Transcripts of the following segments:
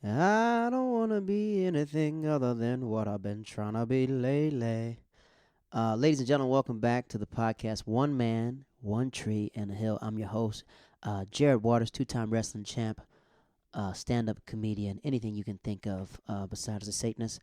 I don't want to be anything other than what I've been trying to be lately. Ladies and gentlemen, welcome back to the podcast One Man, One Tree, and a Hill. I'm your host, Jared Waters, two-time wrestling champ, stand-up comedian, anything you can think of besides a Satanist.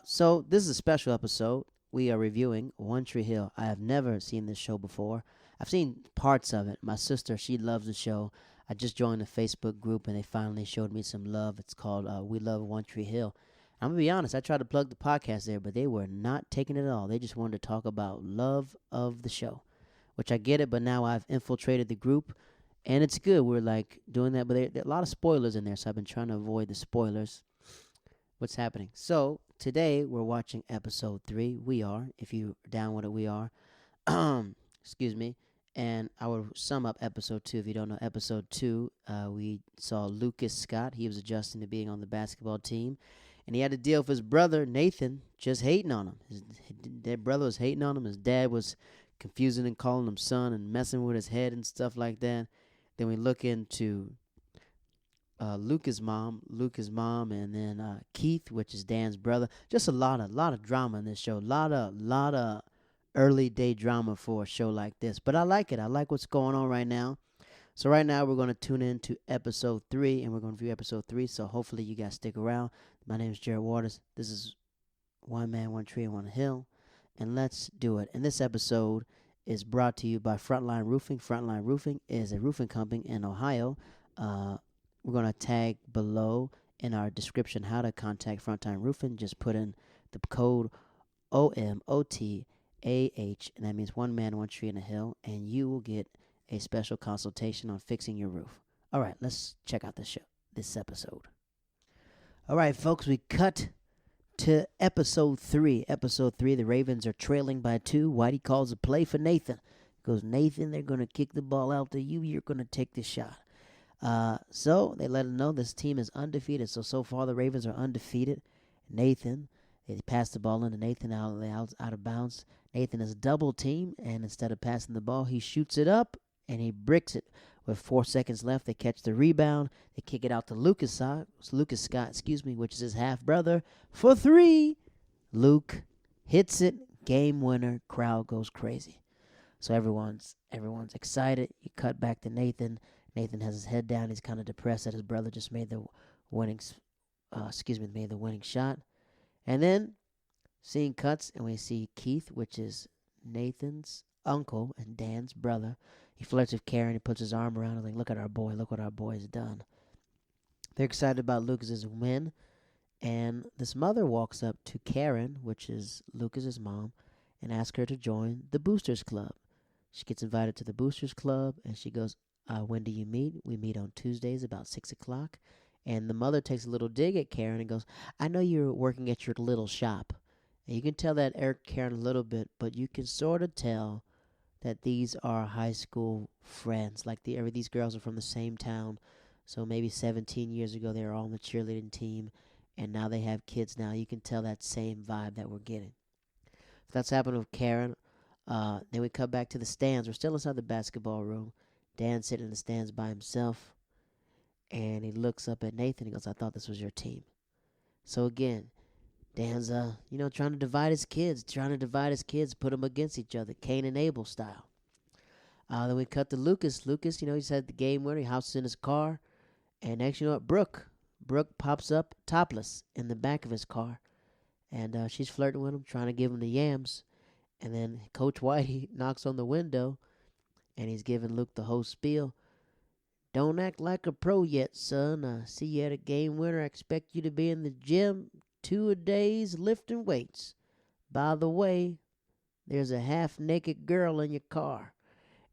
So this is a special episode. We are reviewing One Tree Hill. I have never seen this show before. I've seen parts of it. My sister, she loves the show. I just joined the Facebook group and they finally showed me some love. It's called We Love One Tree Hill. I'm gonna be honest. I tried to plug the podcast there, but they were not taking it at all. They just wanted to talk about love of the show, which I get it. But now I've infiltrated the group, and it's good. We're like doing that, but there are a lot of spoilers in there, so I've been trying to avoid the spoilers. What's happening? So today we're watching episode 3. We are, if you're down with it, we are. Excuse me. And I will sum up episode 2. If you don't know episode 2, we saw Lucas Scott. He was adjusting to being on the basketball team, and he had to deal with his brother Nathan just hating on him. His brother was hating on him. His dad was confusing and calling him son and messing with his head and stuff like that. Then we look into Luca's mom, and then Keith, which is Dan's brother. Just a lot of drama in this show. Lot of early day drama for a show like this. But I like it. I like what's going on right now. So right now we're going to tune in to episode 3, and we're going to view episode 3. So hopefully you guys stick around. My name is Jared Waters. This is One Man, One Tree, and One Hill, and let's do it. And this episode is brought to you by Frontline Roofing. Frontline Roofing is a roofing company in Ohio. Uh, we're going to tag below in our description how to contact Frontline Roofing. Just put in the code OMOTAH, and that means One Man, One Tree, and a Hill, and you will get a special consultation on fixing your roof. All right, let's check out this episode. All right, folks, we cut to episode 3. Episode 3, the Ravens are trailing by 2. Whitey calls a play for Nathan. He goes, Nathan, they're going to kick the ball out to you. You're going to take the shot. So they let him know this team is undefeated. So far the Ravens are undefeated. Nathan, they pass the ball into Nathan out of bounds. Nathan is double teamed, and instead of passing the ball, he shoots it up and he bricks it. With 4 seconds left, they catch the rebound. They kick it out to Lucas Scott, which is his half brother, for 3. Luke hits it, game winner. Crowd goes crazy. So everyone's excited. You cut back to Nathan. Nathan has his head down. He's kind of depressed that his brother just made the winning shot. And then scene cuts, and we see Keith, which is Nathan's uncle and Dan's brother. He flirts with Karen. He puts his arm around her, like, look at our boy. Look what our boy has done. They're excited about Lucas's win. And this mother walks up to Karen, which is Lucas's mom, and asks her to join the Boosters Club. She gets invited to the Boosters Club, and she goes, when do you meet? We meet on Tuesdays about 6 o'clock. And the mother takes a little dig at Karen and goes, I know you're working at your little shop. And you can tell that Eric Karen a little bit, but you can sort of tell that these are high school friends. Like these girls are from the same town. So maybe 17 years ago they were all on the cheerleading team, and now they have kids now. You can tell that same vibe that we're getting. So that's happened with Karen. Then we come back to the stands. We're still inside the basketball room. Dan's sitting in the stands by himself, and he looks up at Nathan. He goes, I thought this was your team. So again, Dan's, trying to divide his kids, put them against each other, Cain and Abel style. Then we cut to Lucas. Lucas, he's had the game winner. He houses in his car. And next, you know what, Brooke pops up topless in the back of his car. And she's flirting with him, trying to give him the yams. And then Coach Whitey knocks on the window, and he's giving Luke the whole spiel. Don't act like a pro yet, son. I see you had a game winner. I expect you to be in the gym 2 days lifting weights. By the way, there's a half-naked girl in your car.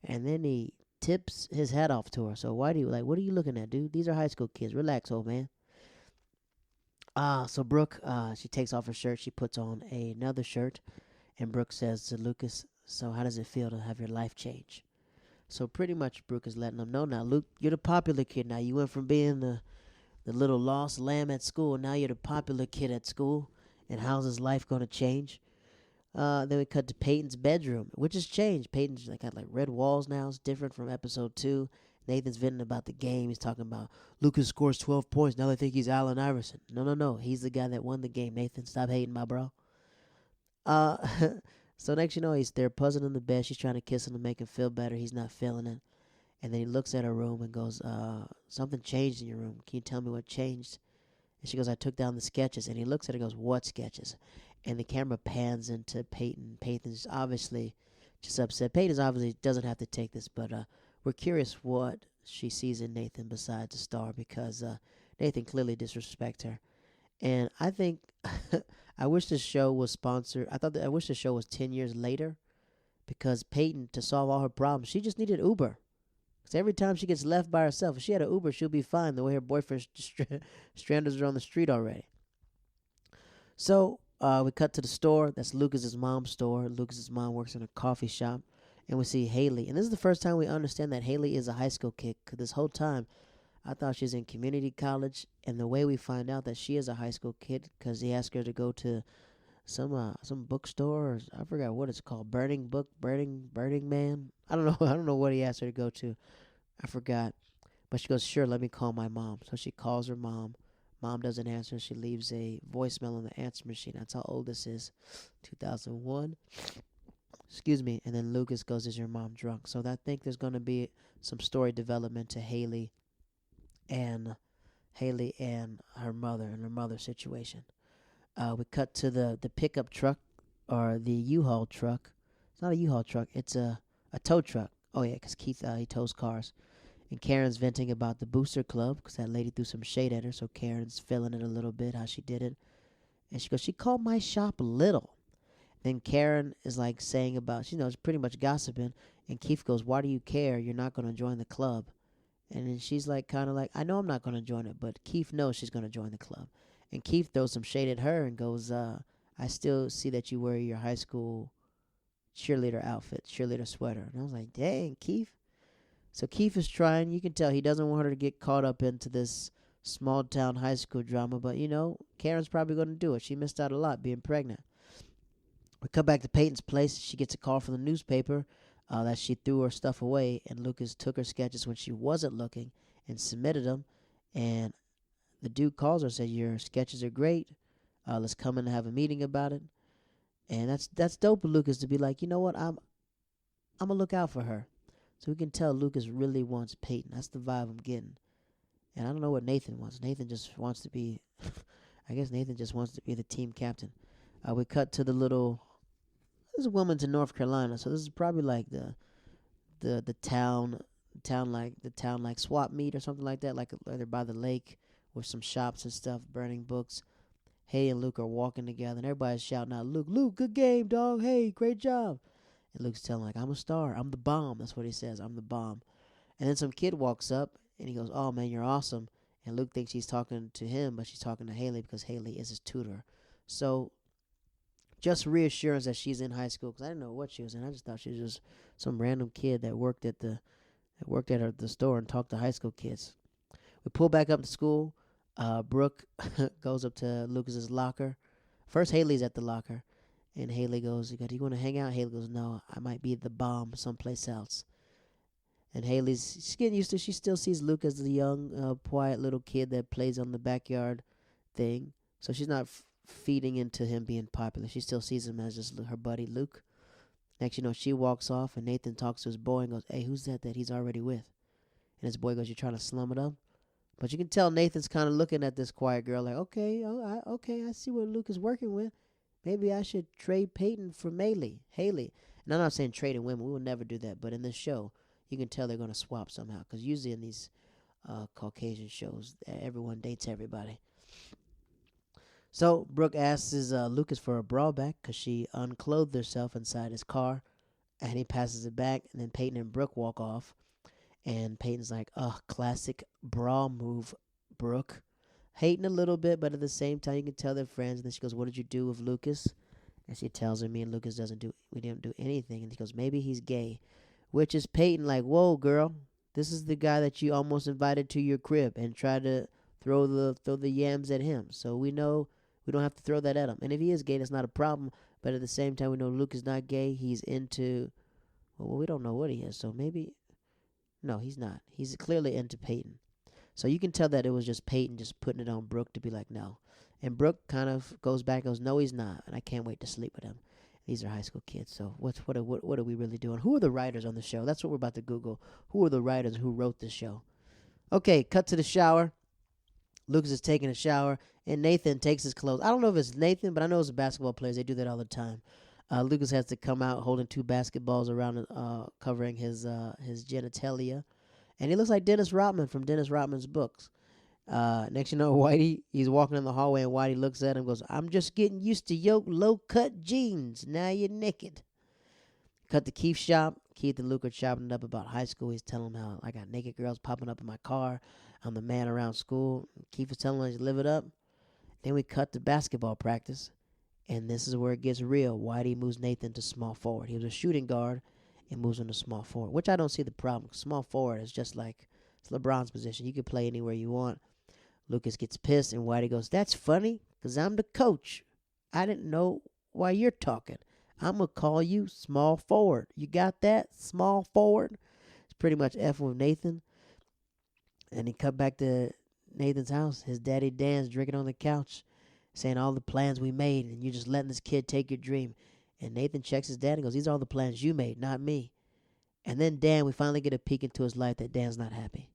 And then he tips his hat off to her. So Whitey, like, what are you looking at, dude? These are high school kids. Relax, old man. So Brooke, she takes off her shirt. She puts on another shirt. And Brooke says to Lucas, so how does it feel to have your life change? So pretty much Brooke is letting them know now, Luke, you're the popular kid now. You went from being the little lost lamb at school, and now you're the popular kid at school. And how's his life going to change? Then we cut to Peyton's bedroom, which has changed. Peyton's got red walls now. It's different from episode 2. Nathan's venting about the game. He's talking about Lucas scores 12 points. Now they think he's Allen Iverson. No, no, no. He's the guy that won the game. Nathan, stop hating, my bro. Uh, so next you know, he's there puzzling in the bed. She's trying to kiss him to make him feel better. He's not feeling it. And then he looks at her room and goes, something changed in your room. Can you tell me what changed? And she goes, I took down the sketches. And he looks at her and goes, what sketches? And the camera pans into Peyton. Peyton's obviously just upset. Peyton's obviously doesn't have to take this, but we're curious what she sees in Nathan besides a star, because Nathan clearly disrespects her. And I think I wish this show was sponsored. I wish the show was 10 years later, because Peyton, to solve all her problems, she just needed Uber. Because every time she gets left by herself, if she had an Uber, she'll be fine. The way her boyfriend stranded her on the street already. So we cut to the store. That's Lucas's mom's store. Lucas's mom works in a coffee shop. And we see Haley. And this is the first time we understand that Haley is a high school kid. Because this whole time, I thought she was in community college. And the way we find out that she is a high school kid, because he asked her to go to some bookstore. Or I forgot what it's called. Burning Man. I don't know. I don't know what he asked her to go to. I forgot. But she goes, sure, let me call my mom. So she calls her mom. Mom doesn't answer. She leaves a voicemail on the answer machine. That's how old this is. 2001. Excuse me. And then Lucas goes, is your mom drunk? So I think there's going to be some story development to Haley and her mother and her mother's situation. We cut to the pickup truck, or the U-Haul truck. It's not a U-Haul truck. It's a tow truck. Oh, yeah, because Keith, he tows cars. And Karen's venting about the booster club because that lady threw some shade at her. So Karen's feeling it a little bit, how she did it. And she goes, she called my shop little. Then Karen is like saying about, you know, it's pretty much gossiping. And Keith goes, why do you care? You're not going to join the club. And then she's like, kind of like, I know I'm not going to join it, but Keith knows she's going to join the club. And Keith throws some shade at her and goes, I still see that you wear your high school cheerleader outfit, cheerleader sweater. And I was like, dang, Keith. So Keith is trying. You can tell he doesn't want her to get caught up into this small town high school drama. But, you know, Karen's probably going to do it. She missed out a lot being pregnant. We come back to Peyton's place. She gets a call from the newspaper that she threw her stuff away. And Lucas took her sketches when she wasn't looking and submitted them. And the dude calls her and said, your sketches are great. Let's come in and have a meeting about it. And that's dope of Lucas to be like, you know what, I'm going to look out for her. So we can tell Lucas really wants Peyton. That's the vibe I'm getting. And I don't know what Nathan wants. Nathan just wants to be, I guess Nathan just wants to be the team captain. We cut to this is Wilmington, North Carolina. So this is probably like the town like swap meet or something like that. Like they're by the lake with some shops and stuff, burning books. Hay and Luke are walking together and everybody's shouting out, Luke, good game, dog. Hey, great job. And Luke's telling like, I'm a star. I'm the bomb. That's what he says. I'm the bomb. And then some kid walks up and he goes, oh, man, you're awesome. And Luke thinks he's talking to him, but she's talking to Haley because Haley is his tutor. So just reassurance that she's in high school, because I didn't know what she was in. I just thought she was just some random kid that worked at the store and talked to high school kids. We pull back up to school. Brooke goes up to Lucas's locker. First, Haley's at the locker. And Haley goes, do you want to hang out? Haley goes, no, I might be the bomb someplace else. And she's getting used to it. She still sees Luke as the young, quiet little kid that plays on the backyard thing. So she's not feeding into him being popular. She still sees him as just her buddy Luke. Next, you know, she walks off and Nathan talks to his boy and goes, hey, who's that he's already with? And his boy goes, you're trying to slum it up? But you can tell Nathan's kind of looking at this quiet girl like, okay, I see what Luke is working with. Maybe I should trade Peyton for Haley. And I'm not saying trading women. We will never do that. But in this show, you can tell they're going to swap somehow. Because usually in these Caucasian shows, everyone dates everybody. So Brooke asks Lucas for a bra back because she unclothed herself inside his car. And he passes it back. And then Peyton and Brooke walk off. And Peyton's like, classic bra move, Brooke. Hating a little bit, but at the same time, you can tell they're friends. And then she goes, what did you do with Lucas? And she tells her, me and Lucas we didn't do anything. And she goes, maybe he's gay. Which is Peyton like, whoa, girl. This is the guy that you almost invited to your crib and tried to throw the yams at him. So we know we don't have to throw that at him. And if he is gay, that's not a problem. But at the same time, we know Luke is not gay. He's into, well, we don't know what he is. So maybe No, he's not. He's clearly into Peyton. So you can tell that it was just Peyton just putting it on Brooke to be like, no. And Brooke kind of goes back and goes, no, he's not. And I can't wait to sleep with him. These are high school kids. So what are we really doing? Who are the writers on the show? That's what we're about to Google. Who are the writers who wrote the show? Okay, cut to the shower. Lucas is taking a shower, and Nathan takes his clothes. I don't know if it's Nathan, but I know it's the basketball players. They do that all the time. Lucas has to come out holding two basketballs around, covering his genitalia, and he looks like Dennis Rodman from Dennis Rodman's books. Next you know, Whitey, he's walking in the hallway, and Whitey looks at him and goes, I'm just getting used to your low-cut jeans. Now you're naked. Cut to Keith's shop. Keith and Luke are chopping it up about high school. He's telling him how I got naked girls popping up in my car. I'm the man around school. Keith is telling him to live it up. Then we cut to basketball practice. And this is where it gets real. Whitey moves Nathan to small forward. He was a shooting guard and moves him to small forward, which I don't see the problem. Small forward is just like it's LeBron's position. You can play anywhere you want. Lucas gets pissed, and Whitey goes, that's funny, because I'm the coach. I didn't know why you're talking. I'm going to call you small forward. You got that? Small forward? It's pretty much F with Nathan. And he cut back to Nathan's house. His daddy Dan's drinking on the couch, saying all the plans we made, and you're just letting this kid take your dream. And Nathan checks his dad and goes, these are all the plans you made, not me. And then Dan, we finally get a peek into his life that Dan's not happy.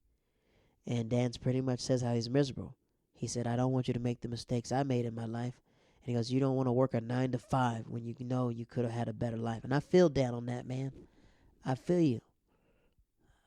And Dan's pretty much says how he's miserable. He said, I don't want you to make the mistakes I made in my life. And he goes, you don't want to work a 9 to 5 when you know you could have had a better life. And I feel Dan on that, man. I feel you.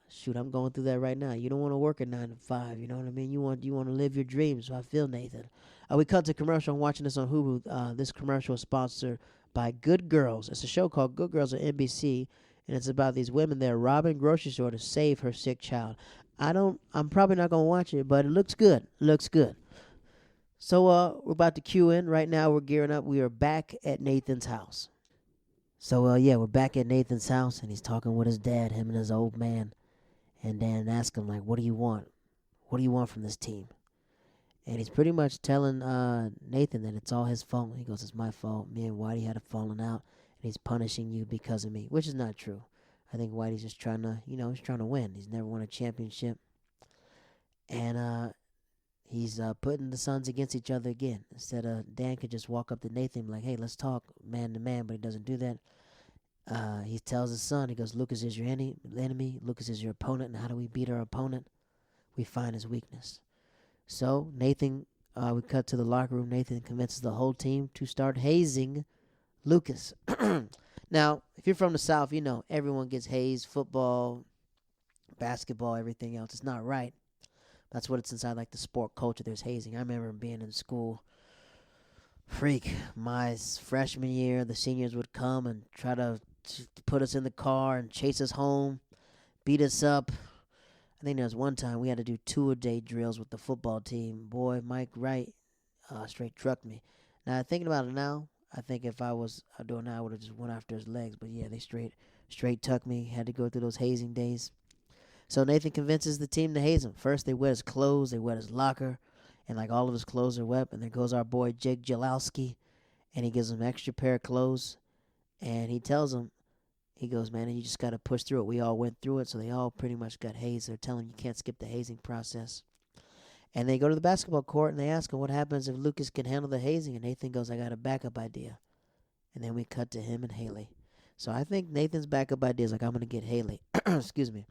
Shoot, I'm going through that right now. You don't want to work a 9 to 5. You know what I mean? You want to live your dreams. So I feel Nathan. We cut to commercial. I'm watching this on Hulu. This commercial is sponsored by Good Girls. It's a show called Good Girls on NBC, and it's about these women that are robbing grocery store to save her sick child. I'm probably not gonna watch it, but it looks good. It looks good. So we're about to cue in right now. We're gearing up. We are back at Nathan's house. So yeah, we're back at Nathan's house, and he's talking with his dad, him and his old man. And Dan asks him like, "What do you want? What do you want from this team?" And he's pretty much telling Nathan that it's all his fault. He goes, "It's my fault. Me and Whitey had a falling out, and he's punishing you because of me," which is not true. I think Whitey's just trying to, he's trying to win. He's never won a championship, and he's putting the sons against each other again. Instead of Dan could just walk up to Nathan and be like, "Hey, let's talk man to man," but he doesn't do that. He tells his son, he goes, "Lucas is your enemy. Lucas is your opponent. And how do we beat our opponent? We find his weakness." So Nathan, we cut to the locker room. Nathan convinces the whole team to start hazing Lucas. Now, if you're from the South, you know everyone gets hazed. Football, basketball, everything else. It's not right. That's what it's inside, like the sport culture. There's hazing. I remember being in school. My freshman year, the seniors would come and try to put us in the car and chase us home, beat us up. I think there was one time we had to do 2-a-day drills with the football team. Boy, Mike Wright straight trucked me. Now, thinking about it now, I think if I was doing that, I would have just went after his legs. But yeah, they straight tucked me. Had to go through those hazing days. So Nathan convinces the team to haze him. First, they wet his clothes, they wet his locker, and like all of his clothes are wet. And there goes our boy Jake Jalowski, and he gives him an extra pair of clothes, and he tells him, he goes, "Man, you just got to push through it. We all went through it, so they all pretty much got hazed." They're telling him you can't skip the hazing process. And they go to the basketball court, and they ask him what happens if Lucas can handle the hazing, and Nathan goes, "I got a backup idea." And then we cut to him and Haley. So I think Nathan's backup idea is like, I'm going to get Haley. Excuse me.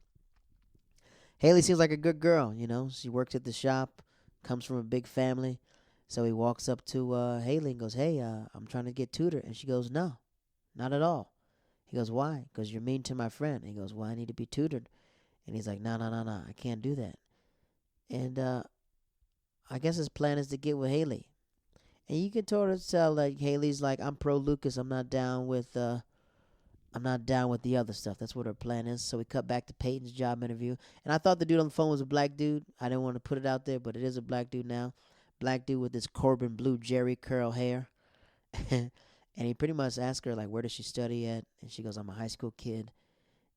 Haley seems like a good girl, She works at the shop, comes from a big family. So he walks up to Haley and goes, "Hey, I'm trying to get tutored." And she goes, "No, not at all." He goes, "Why?" Because you're mean to my friend. And he goes, "Well, I need to be tutored." And he's like, "No, no, no, no, I can't do that." And I guess his plan is to get with Haley. And you can sort of tell that Haley's like, "I'm pro Lucas. I'm not down with the other stuff." That's what her plan is. So we cut back to Peyton's job interview. And I thought the dude on the phone was a black dude. I didn't want to put it out there, but it is a black dude now. Black dude with this Corbin blue Jerry curl hair. And he pretty much asked her, like, where does she study at? And she goes, "I'm a high school kid."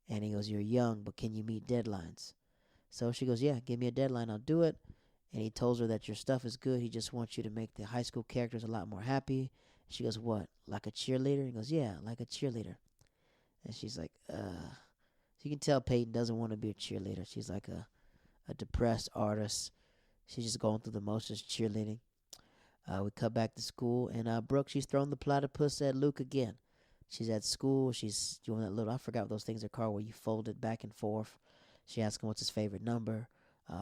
And he goes, "You're young, but can you meet deadlines?" So she goes, "Yeah, give me a deadline. I'll do it." And he tells her that your stuff is good. He just wants you to make the high school characters a lot more happy. She goes, "What, like a cheerleader?" He goes, "Yeah, like a cheerleader." And she's like, So you can tell Peyton doesn't want to be a cheerleader. She's like a depressed artist. She's just going through the motions cheerleading. We cut back to school, and Brooke, she's throwing the platypus at Luke again. She's at school. She's doing that little, I forgot what those things are called, where you fold it back and forth. She asks him what's his favorite number,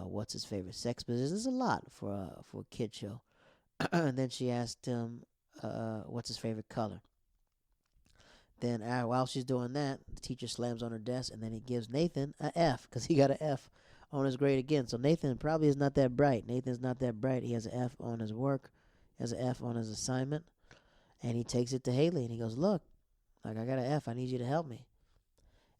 what's his favorite sex position. This is a lot for a kid show. And then she asked him what's his favorite color. Then while she's doing that, the teacher slams on her desk, and then he gives Nathan a F because he got an F on his grade again. So Nathan probably is not that bright. Nathan's not that bright. He has an F on his work, he has an F on his assignment, and he takes it to Haley, and he goes, "Look, like I got an F. I need you to help me."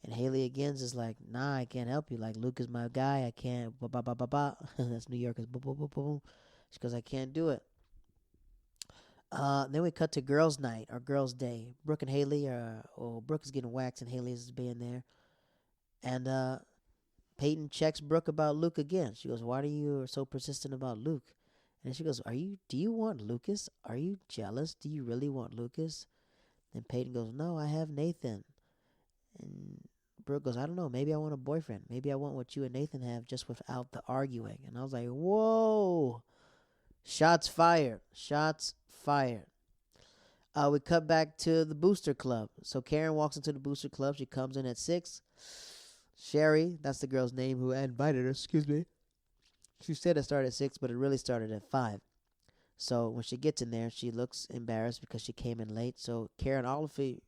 And Haley again is like, "Nah, I can't help you. Like Luke is my guy. I can't." Ba ba ba ba ba. That's New Yorkers. Boom boom boom boom. She goes, "I can't do it." Then we cut to girls' night or girls' day. Brooke and Haley Brooke is getting waxed and Haley is being there. And Peyton checks Brooke about Luke again. She goes, "Why are you so persistent about Luke?" And she goes, do you want Lucas? Are you jealous? Do you really want Lucas?" Then Peyton goes, "No, I have Nathan." And Brooke goes, "I don't know. Maybe I want a boyfriend. Maybe I want what you and Nathan have, just without the arguing." And I was like, whoa. Shots fired. Shots fired. We cut back to the booster club. So Karen walks into the booster club. She comes in at 6. Sherry, that's the girl's name who invited her, excuse me. She said it started at 6, but it really started at 5. So when she gets in there, she looks embarrassed because she came in late. So Karen obviously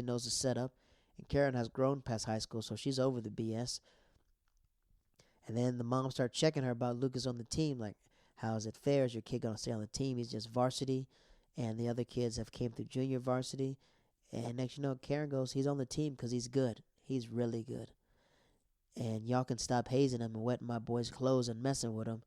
knows the setup. And Karen has grown past high school, so she's over the BS. And then the mom starts checking her about Lucas on the team. Like, how is it fair? Is your kid going to stay on the team? He's just varsity. And the other kids have came through junior varsity. And next you know, Karen goes, "He's on the team because he's good. He's really good. And y'all can stop hazing him and wetting my boy's clothes and messing with him."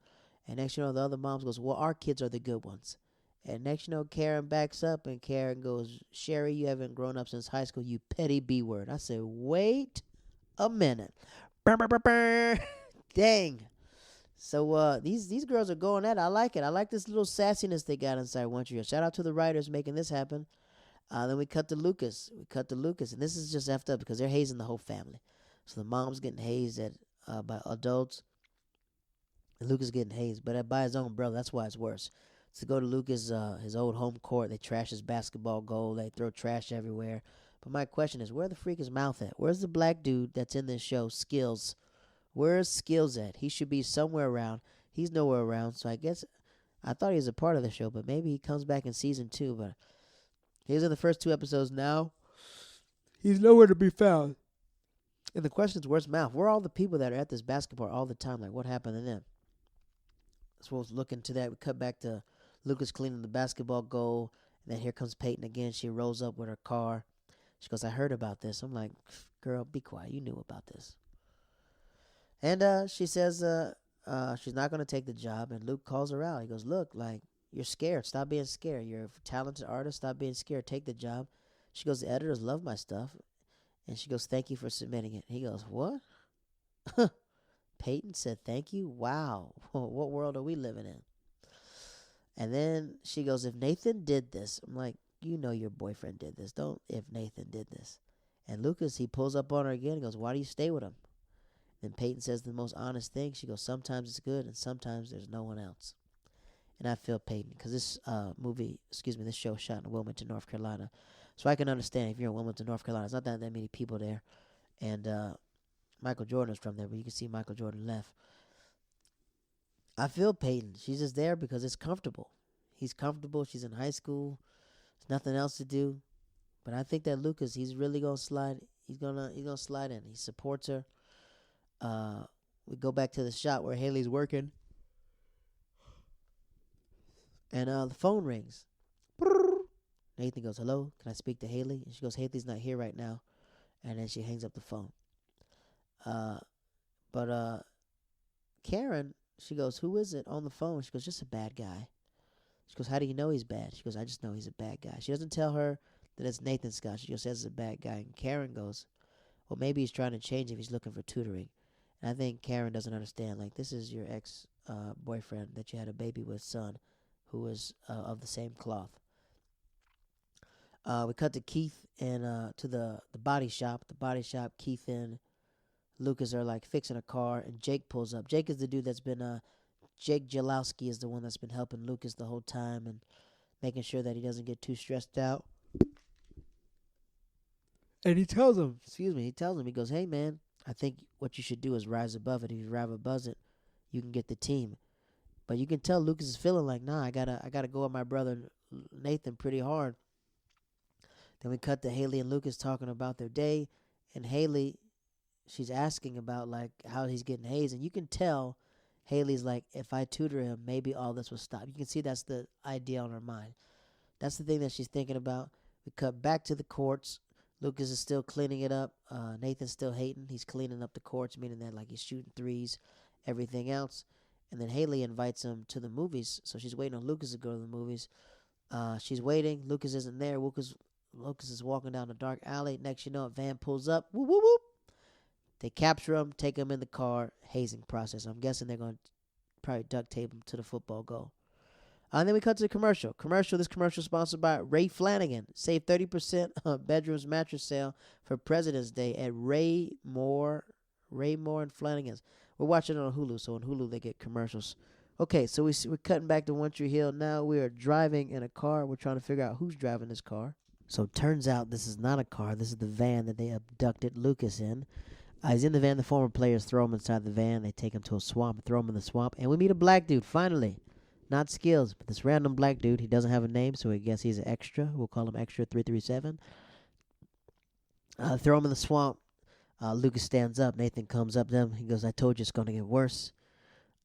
And next you know, the other moms goes, "Well, our kids are the good ones." And next you know, Karen backs up and Karen goes, "Sherry, you haven't grown up since high school, you petty B word." I said, wait a minute. Brr, brr, brr, brr. Dang. So these girls are going at it. I like it. I like this little sassiness they got inside One Tree Hill. Shout out to the writers making this happen. Then we cut to Lucas. And this is just effed up because they're hazing the whole family. So the mom's getting hazed by adults, and Lucas getting hazed, but by his own brother. That's why it's worse. To go to Lucas, his old home court, they trash his basketball goal. They throw trash everywhere. But my question is, where the freak is Mouth at? Where's the black dude that's in this show, Skills? Where's Skills at? He should be somewhere around. He's nowhere around. So I guess I thought he was a part of the show, but maybe he comes back in season 2. But he's in the first 2 episodes now. He's nowhere to be found. And the question is, where's Mouth? Where are all the people that are at this basketball all the time? Like, what happened to them? So we'll look into that. We cut back to Lucas cleaning the basketball goal. And then here comes Peyton again. She rolls up with her car. She goes, "I heard about this." I'm like, "Girl, be quiet. You knew about this." And she says she's not going to take the job. And Luke calls her out. He goes, "Look, like, you're scared. Stop being scared. You're a talented artist. Stop being scared. Take the job." She goes, "The editors love my stuff." And she goes, "Thank you for submitting it." He goes, "What?" Peyton said, "Thank you? Wow. What world are we living in?" And then she goes, "If Nathan did this," I'm like, "You know your boyfriend did this. Don't if Nathan did this." And Lucas, he pulls up on her again and goes, "Why do you stay with him?" Then Peyton says the most honest thing. She goes, "Sometimes it's good and sometimes there's no one else." And I feel Peyton because this this show shot in Wilmington, North Carolina. So I can understand if you're in Wilmington, North Carolina. It's not that many people there. And Michael Jordan is from there, but you can see Michael Jordan left. I feel Peyton. She's just there because it's comfortable. He's comfortable. She's in high school. There's nothing else to do. But I think that Lucas, he's really gonna slide. He's gonna slide in. He supports her. We go back to the shot where Haley's working, and the phone rings. Nathan goes, "Hello, can I speak to Haley?" And she goes, "Haley's not here right now." And then she hangs up the phone. But Karen, she goes, "Who is it on the phone?" She goes, "Just a bad guy." She goes, "How do you know he's bad?" She goes, "I just know he's a bad guy." She doesn't tell her that it's Nathan Scott. She just says it's a bad guy. And Karen goes, "Well, maybe he's trying to change if he's looking for tutoring." And I think Karen doesn't understand. Like, this is your ex boyfriend that you had a baby with, son, who was of the same cloth. We cut to Keith and to the body shop. The body shop. Keith and Lucas are like fixing a car, and Jake pulls up. Jake is the dude that's been Jake Jalowski is the one that's been helping Lucas the whole time and making sure that he doesn't get too stressed out. And he tells him, he goes, "Hey man, I think what you should do is rise above it. If you rise above it, you can get the team." But you can tell Lucas is feeling like, nah, I gotta go with my brother Nathan pretty hard. Then we cut to Haley and Lucas talking about their day, and Haley, she's asking about like how he's getting hazed, and you can tell Haley's like, if I tutor him, maybe all this will stop. You can see that's the idea on her mind. That's the thing that she's thinking about. We cut back to the courts. Lucas is still cleaning it up. Nathan's still hating. He's cleaning up the courts, meaning that like he's shooting threes, everything else. And then Haley invites him to the movies, so she's waiting on Lucas to go to the movies. She's waiting. Lucas isn't there. Lucas is walking down a dark alley. Next, you know, a van pulls up. Whoop whoop whoop. They capture him, take him in the car. Hazing process. I'm guessing they're going to probably duct tape him to the football goal. And then we cut to the commercial. This commercial sponsored by Ray Flanagan. Save 30% on bedroom's mattress sale for President's Day at Ray Moore and Flanagan's. We're watching it on Hulu, so on Hulu they get commercials. Okay, so we're cutting back to One Tree Hill. Now we are driving in a car. We're trying to figure out who's driving this car. So it turns out this is not a car. This is the van that they abducted Lucas in. He's in the van. The former players throw him inside the van. They take him to a swamp, throw him in the swamp, and we meet a black dude, finally. Not Skills, but this random black dude. He doesn't have a name, so I guess he's an extra. We'll call him Extra 337. Throw him in the swamp. Lucas stands up. Nathan comes up to him. He goes, "I told you it's going to get worse."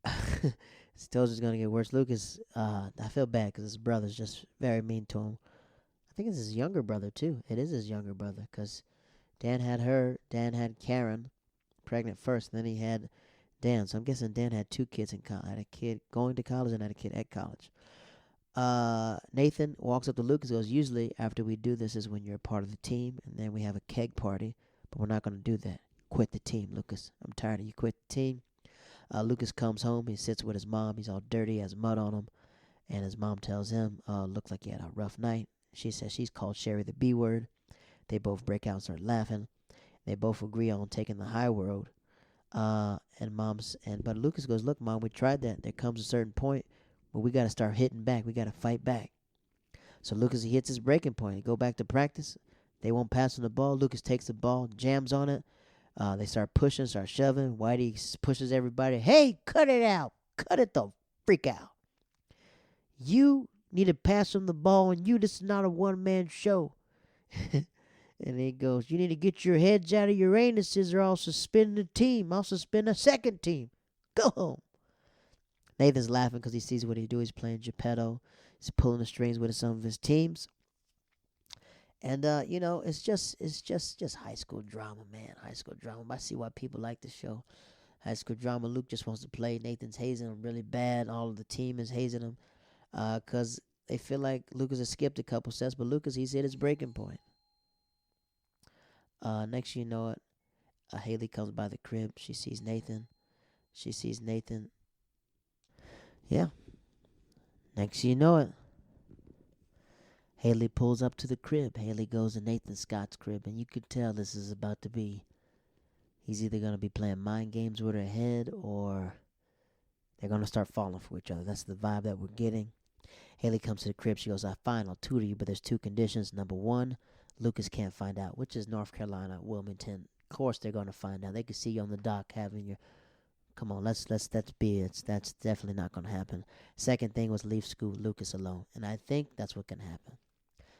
He told you it's going to get worse. Lucas, I feel bad because his brother's just very mean to him. I think it's his younger brother, too. It is his younger brother because Dan had Karen pregnant first, and then he had Dan. So I'm guessing Dan had two kids in college. Had a kid going to college and had a kid at college. Nathan walks up to Lucas and goes, "Usually after we do this is when you're a part of the team, and then we have a keg party, but we're not going to do that. Quit the team, Lucas. I'm tired of you. Quit the team." Lucas comes home. He sits with his mom. He's all dirty, has mud on him. And his mom tells him, "Looks like you had a rough night." She says she's called Sherry the B word. They both break out and start laughing. They both agree on taking the high road. But Lucas goes, "Look, Mom, we tried that. There comes a certain point where we got to start hitting back. We got to fight back." So Lucas, he hits his breaking point. He go back to practice. They won't pass him the ball. Lucas takes the ball, jams on it. They start pushing, start shoving. Whitey pushes everybody. "Hey, cut it out. Cut it the freak out. You need to pass him the ball, and this is not a one-man show." And he goes, "You need to get your heads out of your anuses or I'll suspend the team. I'll suspend a second team. Go home." Nathan's laughing because he sees what he do. He's playing Geppetto. He's pulling the strings with some of his teams. And, it's just high school drama, man. High school drama. I see why people like the show. High school drama. Luke just wants to play. Nathan's hazing him really bad. All of the team is hazing him because they feel like Lucas has skipped a couple sets, but Lucas, he's hit his breaking point. Next you know it, Haley comes by the crib. She sees Nathan. Yeah. Next you know it, Haley pulls up to the crib. Haley goes to Nathan Scott's crib, and you could tell this is about to be. He's either going to be playing mind games with her head or they're going to start falling for each other. That's the vibe that we're getting. Haley comes to the crib. She goes, "Fine, I'll tutor you, but there's two conditions. Number one, Lucas can't find out," which is North Carolina, Wilmington. Of course they're going to find out. They could see you on the dock having your... Come on, that's BS. That's definitely not going to happen. Second thing was leave school with Lucas alone, and I think that's what can happen.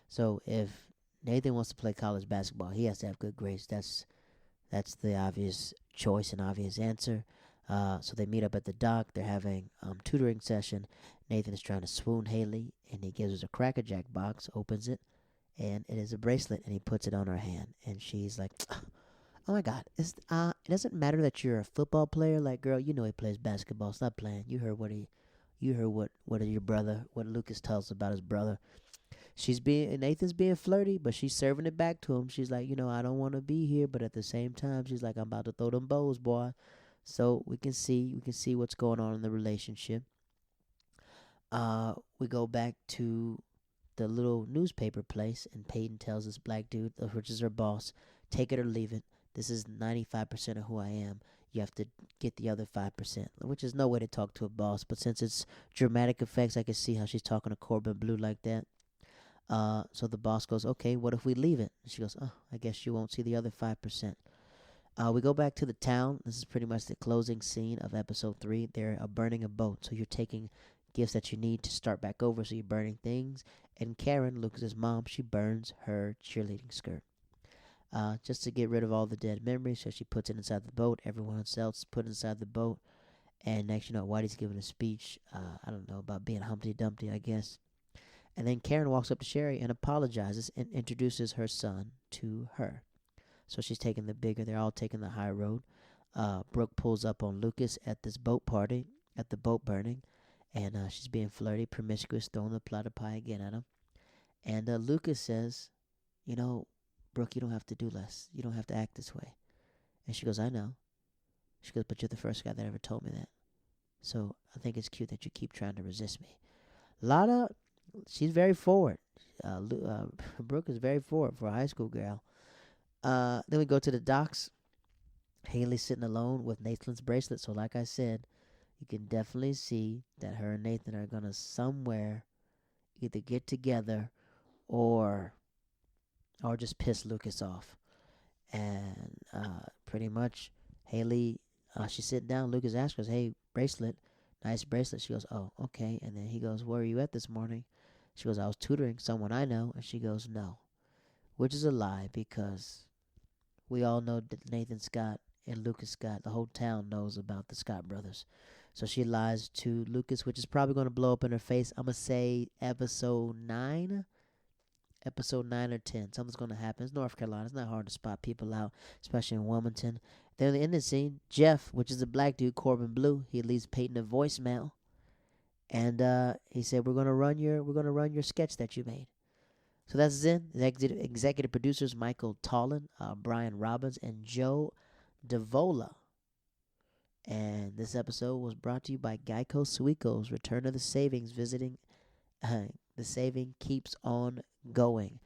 So if Nathan wants to play college basketball, he has to have good grades. That's the obvious choice and obvious answer. So they meet up at the dock. They're having tutoring session. Nathan is trying to swoon Haley, and he gives her a Cracker Jack box, opens it, and it is a bracelet, and he puts it on her hand. And she's like, "Oh my God, it doesn't matter that you're a football player. Like, girl, you know he plays basketball. Stop playing. You heard what your brother, what Lucas tells about his brother." Nathan's being flirty, but she's serving it back to him. She's like, "I don't want to be here," but at the same time, she's like, "I'm about to throw them bows, boy." So we can see what's going on in the relationship. We go back to the little newspaper place, and Peyton tells this black dude, which is her boss, take it or leave it. This is 95% of who I am. You have to get the other 5%, which is no way to talk to a boss. But since it's dramatic effects, I can see how she's talking to Corbin Blue like that. So the boss goes, okay, what if we leave it? And she goes, oh, I guess you won't see the other 5%. We go back to the town. This is pretty much the closing scene of episode 3. They're burning a boat. So you're taking gifts that you need to start back over. So you're burning things. And Karen, Lucas's mom, she burns her cheerleading skirt. Just to get rid of all the dead memories. So she puts it inside the boat. Everyone else put it inside the boat. And next you know, Whitey's giving a speech. I don't know, about being Humpty Dumpty, I guess. And then Karen walks up to Sherry and apologizes and introduces her son to her. So she's taking the bigger. They're all taking the high road. Brooke pulls up on Lucas at this boat party, at the boat burning. And she's being flirty, promiscuous, throwing the platter pie again at him. And Lucas says, you know, Brooke, you don't have to do less. You don't have to act this way. And she goes, I know. She goes, but you're the first guy that ever told me that. So I think it's cute that you keep trying to resist me. Lana, she's very forward. Brooke is very forward for a high school girl. Then we go to the docks. Haley's sitting alone with Nathan's bracelet. So like I said, you can definitely see that her and Nathan are going to somewhere either get together or just piss Lucas off. And pretty much Haley, she's sitting down. Lucas asks her, hey, bracelet, nice bracelet. She goes, oh, okay. And then he goes, where were you at this morning? She goes, I was tutoring someone I know. And she goes, no, which is a lie, because we all know that Nathan Scott and Lucas Scott, the whole town knows about the Scott brothers. So she lies to Lucas, which is probably going to blow up in her face. I'm going to say episode 9 or 10. Something's going to happen. It's North Carolina. It's not hard to spot people out, especially in Wilmington. Then at the end of the scene, Jeff, which is a black dude, Corbin Blue, he leaves Peyton a voicemail. And he said, we're gonna run your sketch that you made. So that's it. Executive producers Michael Tollin, Brian Robbins, and Joe Davola. And this episode was brought to you by Geico Suico's Return of the Savings. Visiting the saving keeps on going.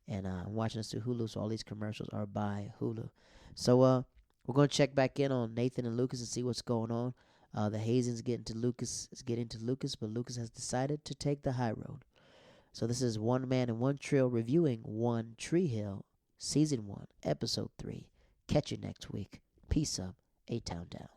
And I'm watching this through Hulu, so all these commercials are by Hulu. So we're going to check back in on Nathan and Lucas and see what's going on. The Hazens getting to Lucas, but Lucas has decided to take the high road. So this is One Man and One Trail reviewing One Tree Hill, Season 1, Episode 3. Catch you next week. Peace up. A-Town down.